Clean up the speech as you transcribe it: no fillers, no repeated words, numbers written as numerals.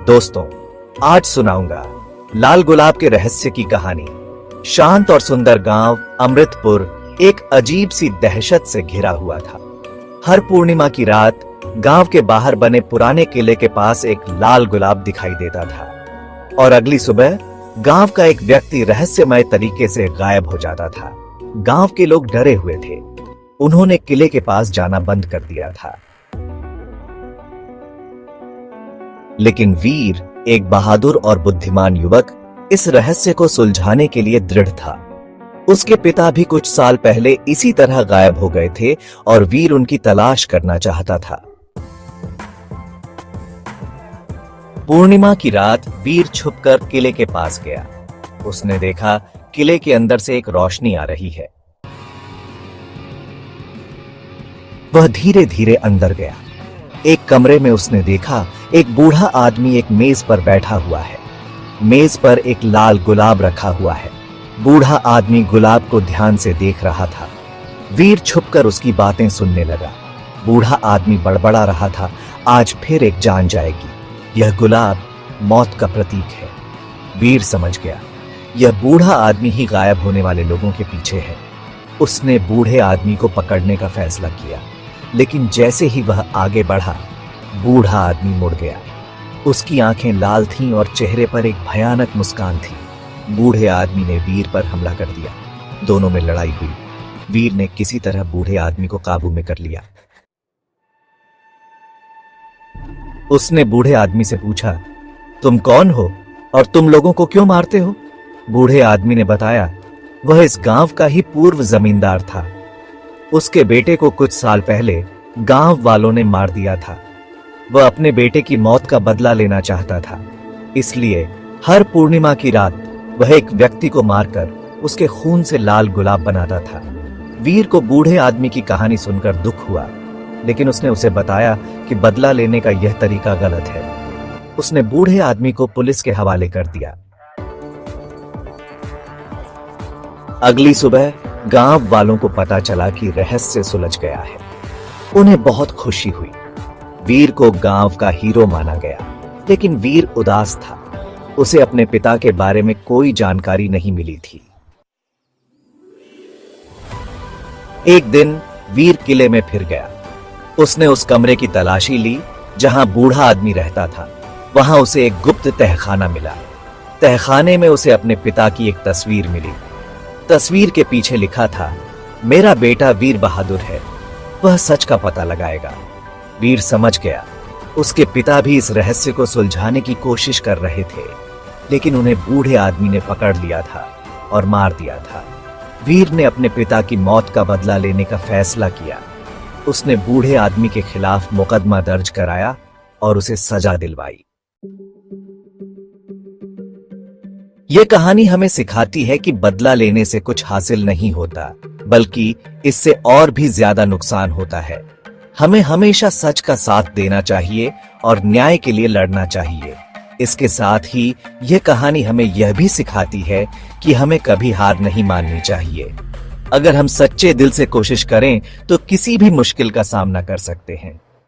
दोस्तों, आज सुनाऊंगा लाल गुलाब के रहस्य की कहानी। शांत और सुंदर गांव अमृतपुर एक अजीब सी दहशत से घिरा हुआ था। हर पूर्णिमा की रात गांव के बाहर बने पुराने किले के पास एक लाल गुलाब दिखाई देता था और अगली सुबह गांव का एक व्यक्ति रहस्यमय तरीके से गायब हो जाता था। गांव के लोग डरे हुए थे। उन्होंने किले के पास जाना बंद कर दिया था। लेकिन वीर, एक बहादुर और बुद्धिमान युवक, इस रहस्य को सुलझाने के लिए दृढ़ था। उसके पिता भी कुछ साल पहले इसी तरह गायब हो गए थे और वीर उनकी तलाश करना चाहता था। पूर्णिमा की रात वीर छुपकर किले के पास गया। उसने देखा किले के अंदर से एक रोशनी आ रही है। वह धीरे धीरे अंदर गया। एक कमरे में उसने देखा एक बूढ़ा आदमी एक मेज पर बैठा हुआ है। मेज पर एक लाल गुलाब रखा हुआ है। बूढ़ा आदमी गुलाब को ध्यान से देख रहा था। वीर छुपकर उसकी बातें सुनने लगा। बूढ़ा आदमी बड़बड़ा रहा था, आज फिर एक जान जाएगी। यह गुलाब मौत का प्रतीक है। वीर समझ गया, यह बूढ़ा आदमी ही गायब होने वाले लोगों के पीछे है। उसने बूढ़े आदमी को पकड़ने का फैसला किया, लेकिन जैसे ही वह आगे बढ़ा, बूढ़ा आदमी मुड़ गया। उसकी आंखें लाल थीं और चेहरे पर एक भयानक मुस्कान थी। बूढ़े आदमी ने वीर पर हमला कर दिया। दोनों में लड़ाई हुई। वीर ने किसी तरह बूढ़े आदमी को काबू में कर लिया। उसने बूढ़े आदमी से पूछा, तुम कौन हो और तुम लोगों को क्यों मारते हो? बूढ़े आदमी ने बताया, वह इस गांव का ही पूर्व जमींदार था। उसके बेटे को कुछ साल पहले गांव वालों ने मार दिया था। वह अपने बेटे की मौत का बदला लेना चाहता था, इसलिए हर पूर्णिमा की रात वह एक व्यक्ति को मारकर उसके खून से लाल गुलाब बनाता था। वीर को बूढ़े आदमी की कहानी सुनकर दुख हुआ, लेकिन उसने उसे बताया कि बदला लेने का यह तरीका गलत है। उसने बूढ़े आदमी को पुलिस के हवाले कर दिया। अगली सुबह गांव वालों को पता चला कि रहस्य सुलझ गया है। उन्हें बहुत खुशी हुई। वीर को गांव का हीरो माना गया, लेकिन वीर उदास था। उसे अपने पिता के बारे में कोई जानकारी नहीं मिली थी। एक दिन वीर किले में फिर गया। उसने उस कमरे की तलाशी ली जहां बूढ़ा आदमी रहता था। वहां उसे एक गुप्त तहखाना मिला। तहखाने में उसे अपने पिता की एक तस्वीर मिली। तस्वीर के पीछे लिखा था, मेरा बेटा वीर बहादुर है, वह सच का पता लगाएगा। वीर समझ गया, उसके पिता भी इस रहस्य को सुलझाने की कोशिश कर रहे थे, लेकिन उन्हें बूढ़े आदमी ने पकड़ लिया था और मार दिया था। वीर ने अपने पिता की मौत का बदला लेने का फैसला किया। उसने बूढ़े आदमी के खिलाफ मुकदमा दर्ज कराया और उसे सजा दिलवाई। यह कहानी हमें सिखाती है कि बदला लेने से कुछ हासिल नहीं होता, बल्कि इससे और भी ज्यादा नुकसान होता है। हमें हमेशा सच का साथ देना चाहिए और न्याय के लिए लड़ना चाहिए। इसके साथ ही यह कहानी हमें यह भी सिखाती है कि हमें कभी हार नहीं माननी चाहिए। अगर हम सच्चे दिल से कोशिश करें तो किसी भी मुश्किल का सामना कर सकते हैं।